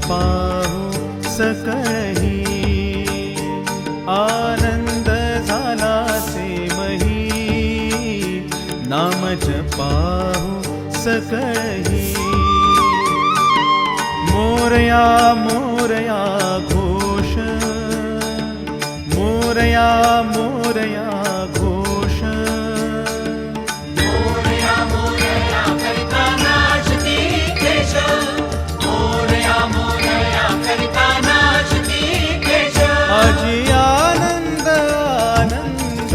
पाहू सकळही, आनंद झालासे मही, नाम जपाहू सकळही. मोरया मोरया घोष, मोरया मोरया घोष. मोरया मोरया करिता नाचती केश, मोरया मोरया करिता नाचती केश. आजी आनंद आनंद,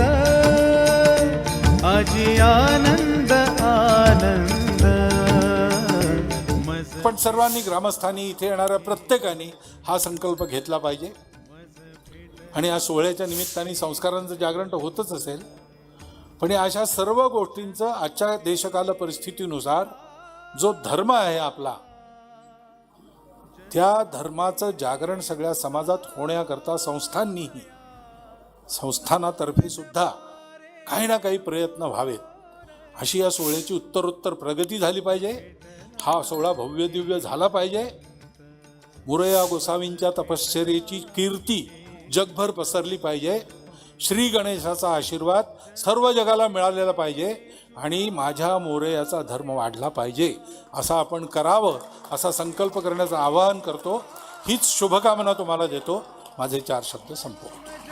आजी आनंद आनंद. पण सर्वांनी, ग्रामस्थांनी, इथे येणाऱ्या प्रत्येकाने हा संकल्प घेतला पाहिजे. आणि या सोहळ्याच्या निमित्ताने संस्कारांचं जागरण तर होतच असेल, पण या अशा सर्व गोष्टींचं आजच्या देशकाल परिस्थितीनुसार जो धर्म आहे आपला, त्या धर्माचं जागरण सगळ्या समाजात होण्याकरता संस्थांनीही, संस्थानातर्फे सुद्धा काही ना काही प्रयत्न व्हावेत. अशी या सोहळ्याची उत्तरोत्तर प्रगती झाली पाहिजे. हा सोहळा भव्य दिव्य झाला पाहिजे. मोरया गोसावींच्या तपश्चर्येची कीर्ती जगभर पसरली पाहिजे. श्री गणेशाचा आशीर्वाद सर्व जगाला मिळालेला पाहिजे आणि माझ्या मोरयाचा धर्म वाढला पाहिजे, असं आपण करावं, असा संकल्प करण्याचं आवाहन करतो. हीच शुभकामना तुम्हाला देतो. माझे 4 शब्द संपवतो.